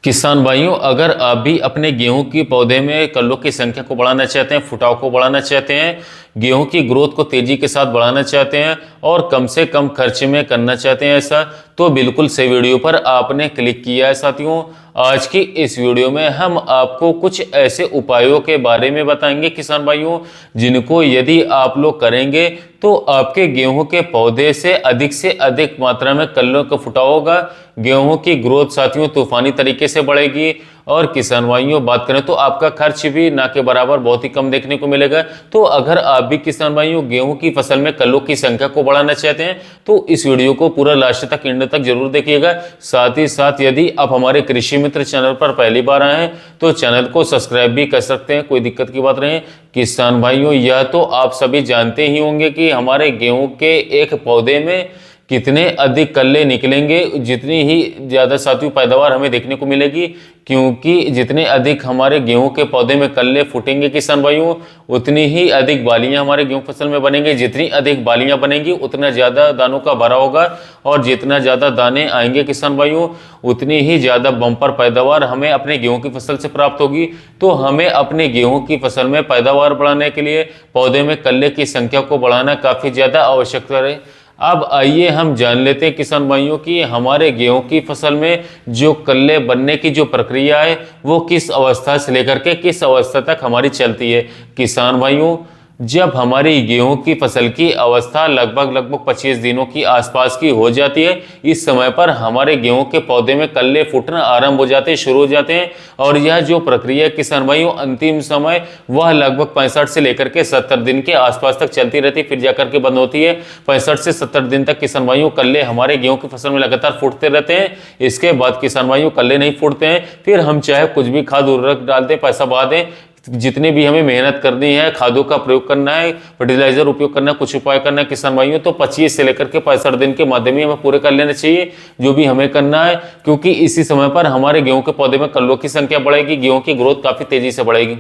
किसान भाइयों, अगर आप भी अपने गेहूं के पौधे में कल्लों की संख्या को बढ़ाना चाहते हैं, फुटाव को बढ़ाना चाहते हैं, गेहूं की ग्रोथ को तेजी के साथ बढ़ाना चाहते हैं और कम से कम खर्च में करना चाहते हैं ऐसा, तो बिल्कुल सही वीडियो पर आपने क्लिक किया है। साथियों, आज की इस वीडियो में हम आपको कुछ ऐसे उपायों के बारे में बताएंगे किसान भाइयों, जिनको यदि आप लोग करेंगे तो आपके गेहूं के पौधे से अधिक मात्रा में कल्लों का फुटाव होगा। गेहूं की ग्रोथ साथियों तूफानी तरीके से बढ़ेगी और किसान भाइयों बात करें तो आपका खर्च भी ना के बराबर बहुत ही कम देखने को मिलेगा। तो अगर आप भी किसान भाइयों गेहूं की फसल में कल्लों की संख्या को बढ़ाना चाहते हैं तो इस वीडियो को पूरा लास्ट तक एंड तक जरूर देखिएगा। साथ ही साथ यदि आप हमारे कृषि मित्र चैनल पर पहली बार आए हैं तो चैनल को सब्सक्राइब भी कर सकते हैं, कोई दिक्कत की बात नहीं। किसान भाइयों, यह तो आप सभी जानते ही होंगे कि हमारे गेहूं के एक पौधे में कितने अधिक कल्ले निकलेंगे, जितनी ही ज़्यादा साथियों पैदावार हमें देखने को मिलेगी, क्योंकि जितने अधिक हमारे गेहूं के पौधे में कल्ले फूटेंगे किसान भाइयों, उतनी ही अधिक बालियां हमारे गेहूं फसल में बनेंगी। जितनी अधिक बालियां बनेंगी उतना ज़्यादा दानों का भरा होगा और जितना ज़्यादा दाने आएंगे किसान भाइयों, उतनी ही ज़्यादा बम्पर पैदावार हमें अपने गेहूँ की फसल से प्राप्त होगी। तो हमें अपने गेहूँ की फसल में पैदावार बढ़ाने के लिए पौधे में कल्ले की संख्या को बढ़ाना काफ़ी ज़्यादा आवश्यक है। अब आइए हम जान लेते हैं किसान भाइयों की हमारे गेहूं की फसल में जो कल्ले बनने की जो प्रक्रिया है वो किस अवस्था से लेकर के किस अवस्था तक हमारी चलती है। किसान भाइयों, जब हमारी गेहूं की फसल की अवस्था लगभग 25 दिनों की आसपास की हो जाती है, इस समय पर हमारे गेहूं के पौधे में कल्ले फूटना आरंभ हो जाते हैं, शुरू हो जाते हैं। और यह जो प्रक्रिया किसान भाइयों अंतिम समय वह लगभग 65 से लेकर के 70 दिन के आसपास तक चलती रहती है, फिर जाकर के बंद होती है। 65 से 70 दिन तक किसान भाइयों कल्ले हमारे गेहूं की फसल में लगातार फूटते रहते हैं। इसके बाद किसान भाइयों कल्ले नहीं फूटते हैं, फिर हम चाहे कुछ भी खाद उर्वरक डाल दें, पैसा बहा दें, जितनी भी हमें मेहनत करनी है, खादों का प्रयोग करना है, फर्टिलाइजर उपयोग करना है, कुछ उपाय करना है किसान भाइयों, तो 25 से लेकर के 65 दिन के माध्यम ही हमें पूरे कर लेना चाहिए जो भी हमें करना है, क्योंकि इसी समय पर हमारे गेहूं के पौधे में कल्लों की संख्या बढ़ेगी, गेहूं की ग्रोथ काफी तेजी से बढ़ेगी।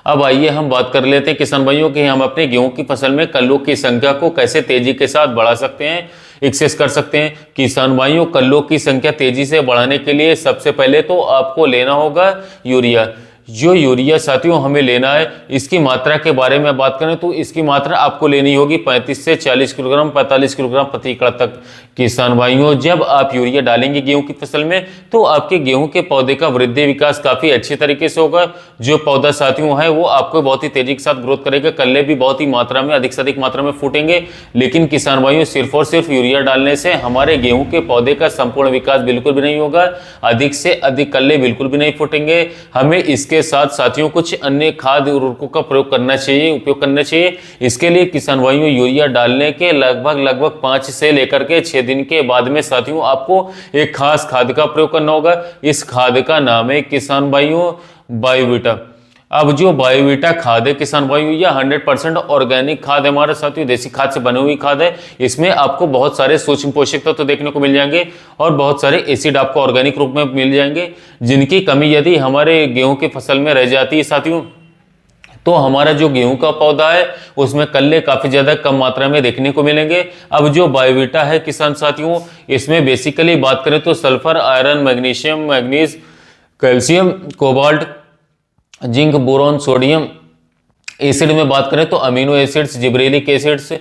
अब आइए हम बात कर लेते हैं किसान भाइयों कि हम अपने गेहूं की फसल में कल्लों की संख्या को कैसे तेजी के साथ बढ़ा सकते हैं, एक्सेस कर सकते हैं। किसान भाइयों, कल्लों की संख्या तेजी से बढ़ाने के लिए सबसे पहले तो आपको लेना होगा यूरिया। जो यूरिया साथियों हमें लेना है, इसकी मात्रा के बारे में बात करें तो इसकी मात्रा आपको लेनी होगी 35 से 40 किलोग्राम 45 किलोग्राम प्रति एकड़ तक। किसान भाइयों, जब आप यूरिया डालेंगे गेहूं की फसल में तो आपके गेहूं के पौधे का वृद्धि विकास काफी अच्छे तरीके से होगा। जो पौधा साथियों है वो आपको बहुत ही तेजी के साथ ग्रोथ करेगा, कल्ले भी बहुत ही मात्रा में अधिक से अधिक मात्रा में फूटेंगे। लेकिन किसान भाइयों, सिर्फ और सिर्फ यूरिया डालने से हमारे गेहूं के पौधे का संपूर्ण विकास बिल्कुल भी नहीं होगा, अधिक से अधिक कल्ले बिल्कुल भी नहीं फूटेंगे। हमें इसके साथ साथियों कुछ अन्य खाद्य उर्वरकों का प्रयोग करना चाहिए। इसके लिए किसान भाइयों यूरिया डालने के लगभग 5 से लेकर के 6 दिन के बाद में साथियों आपको एक खास खाद का प्रयोग करना होगा। इस खाद का नाम है किसान भाइयों बायोवीटा। अब जो बायोवीटा खाद है किसान भाइयों, यह 100% ऑर्गेनिक खाद है हमारे साथियों, देसी खाद से बनी हुई खाद है। इसमें आपको बहुत सारे सूक्ष्म पोषक तत्व देखने को मिल जाएंगे और बहुत सारे एसिड आपको ऑर्गेनिक रूप में मिल जाएंगे, जिनकी कमी यदि हमारे गेहूं की फसल में रह जाती है साथियों तो हमारा जो गेहूं का पौधा है उसमें कल्ले काफी ज्यादा कम मात्रा में देखने को मिलेंगे। अब जो बायोवीटा है किसान साथियों, इसमें बेसिकली बात करें तो sulphur, iron, magnesium, manganese, calcium, cobalt, zinc, boron, sodium, acid में बात करें तो अमीनो एसिड्स, जिब्रेलिक एसिड्स,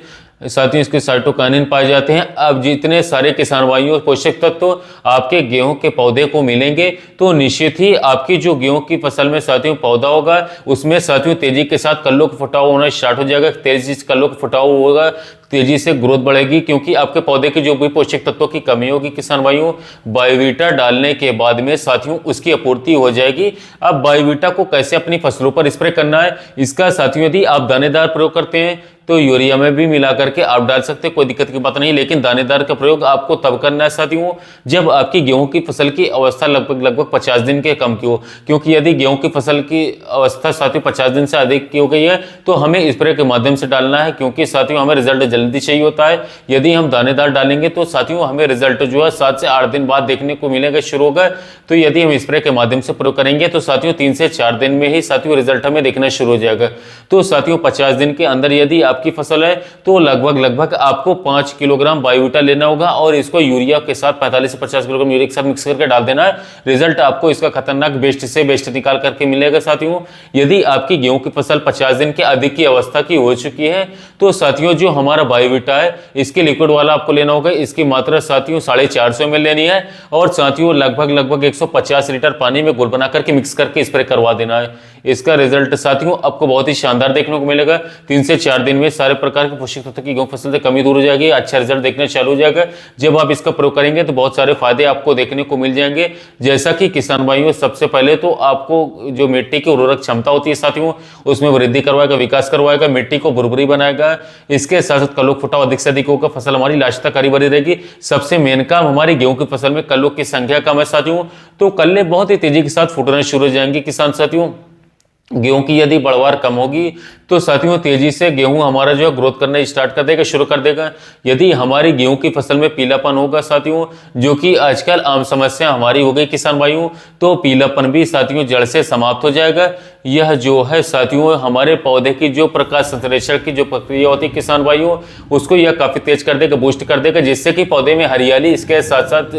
साथियों इसके साइटोकाइनिन पाए जाते हैं। अब जितने सारे किसान भाइयों पोषक तत्व आपके गेहूं के पौधे को मिलेंगे तो निश्चित ही आपकी जो गेहूं की फसल में साथियों पौधा होगा उसमें साथियों तेजी के साथ कल्लों का फुटाव होना स्टार्ट हो जाएगा। तेजी से कल्लों का फुटाव होगा, तेजी से ग्रोथ बढ़ेगी, क्योंकि आपके पौधे की जो भी पोषक तत्वों की कमी होगी किसान भाइयों, बायोवीटा डालने के बाद में साथियों उसकी आपूर्ति हो जाएगी। अब बायोवीटा को कैसे अपनी फसलों पर स्प्रे करना है, इसका साथियों यदि आप दानेदार प्रयोग करते हैं तो यूरिया में भी मिला करके आप डाल सकते हैं, कोई दिक्कत की बात नहीं। लेकिन दानेदार का प्रयोग आपको तब करना है साथियों जब आपकी गेहूं की फसल की अवस्था लगभग 50 दिन के कम की हो, क्योंकि यदि गेहूं की फसल की अवस्था साथियों 50 दिन से अधिक की हो गई है तो हमें स्प्रे के माध्यम से डालना है, क्योंकि साथियों हमें रिजल्ट जल्दी चाहिए होता है। यदि हम दानेदार डालेंगे तो साथियों हमें रिजल्ट जो है 7 से 8 दिन बाद देखने को मिलेगा शुरू होगा। तो यदि हम स्प्रे के माध्यम से प्रयोग करेंगे तो साथियों 3 से 4 दिन में ही साथियों रिजल्ट हमें देखना शुरू हो जाएगा। तो साथियों 50 दिन के अंदर यदि आपकी फसल है तो लगभग आपको 5 किलोग्राम बायोवीटा लेना होगा और इसको यूरिया के साथ 45 से 50 किलोग्राम यूरिया के साथ मिक्स करके डाल देना है। रिजल्ट आपको इसका खतरनाक बेस्ट से बेस्ट निकाल करके मिलेगा। साथियों यदि आपकी गेहूं की फसल 50 दिन के अधिक की अवस्था की हो चुकी है तो साथियों जो हमारा बायोवीटा है इसके लिक्विड वाला आपको लेना होगा। इसकी मात्रा साथियों 450 ml लेनी है और साथियों लगभग 150 लीटर पानी में घोल बना करके मिक्स करके स्प्रे करवा देना है। इसका रिजल्ट साथियों आपको बहुत ही शानदार देखने को मिलेगा। 3 से 4 दिन में सारे प्रकार के पोषक तत्व की गेहूं फसल से कमी दूर हो जाएगी, अच्छा रिजल्ट देखने चालू हो जाएगा। जब आप इसका प्रयोग करेंगे तो बहुत सारे फायदे आपको देखने को मिल जाएंगे। जैसा कि किसान भाइयों सबसे पहले तो आपको जो मिट्टी की उर्वरक क्षमता होती है साथियों उसमें वृद्धि करवाएगा, विकास करवाएगा, मिट्टी को भुरभुरी बनाएगा। इसके साथ साथ कल्लों फुटाव अधिक से अधिक होगा, फसल हमारी लास्ट तक हरी भरी रहेगी। सबसे मेन काम हमारी गेहूं की फसल में कल्लों की संख्या कम है साथियों, तो कल्ले बहुत ही तेजी के साथ फूटना शुरू हो जाएंगे। किसान साथियों गेहूं की यदि बढ़वार कम होगी तो साथियों तेजी से गेहूं हमारा जो है ग्रोथ करना स्टार्ट कर देगा, शुरू कर देगा। यदि हमारी गेहूं की फसल में पीलापन होगा साथियों, जो कि आजकल आम समस्या हमारी हो गई किसान भाइयों, तो पीलापन भी साथियों जड़ से समाप्त हो जाएगा। यह जो है साथियों हमारे पौधे की जो प्रकाश संश्लेषण की जो प्रक्रिया होती है किसान भाइयों उसको यह काफी तेज कर देगा, बूस्ट कर देगा, जिससे कि पौधे में हरियाली इसके साथ साथ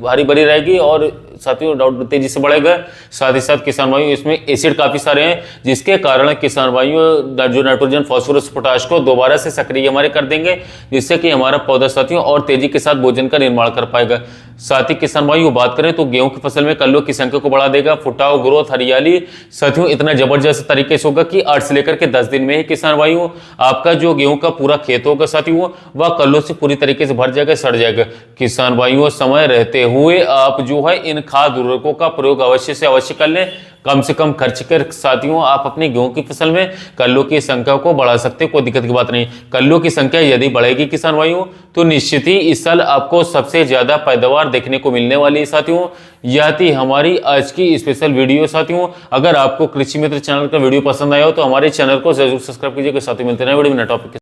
हरी भरी रहेगी और साथियों तेजी से बढ़ेगा। साथ ही साथ किसान भाइयों इसमें एसिड काफी सारे हैं जिसके कारण किसान भाइयों जो नाइट्रोजन फास्फोरस पोटाश को दोबारा से सक्रिय हमारे कर देंगे, जिससे कि हमारा पौधा साथियों और तेजी के साथ भोजन का निर्माण कर पाएगा। साथ ही किसान भाइयों बात करें तो गेहूं की फसल में कल्लों की संख्या को बढ़ा देगा, फुटाव, ग्रोथ, हरियाली साथियों इतना जबरदस्त तरीके से होगा कि 8 से लेकर के 10 दिन में ही किसान भाइयों आपका जो गेहूं का पूरा खेत होगा साथियों वह कल्लों से पूरी तरीके से भर जाएगा, सड़ जाएगा। किसान भाइयों समय रहते हुए आप जो है इन खाद उर्वरकों का प्रयोग अवश्य से अवश्य कर लें। कम से कम खर्च कर साथियों आप अपनी गेहूं की फसल में कल्लों की संख्या को बढ़ा सकते हैं, कोई दिक्कत की बात नहीं। कल्लों की संख्या यदि बढ़ेगी किसान भाइयों तो निश्चित ही इस साल आपको सबसे ज्यादा पैदावार देखने को मिलने वाली है साथियों। यह थी हमारी आज की स्पेशल वीडियो साथियों। अगर आपको कृषि मित्र चैनल का वीडियो पसंद आया हो तो हमारे चैनल को जरूर सब्सक्राइब कीजिएगा। साथियों मिलते हैं वीडियो में नए टॉपिक के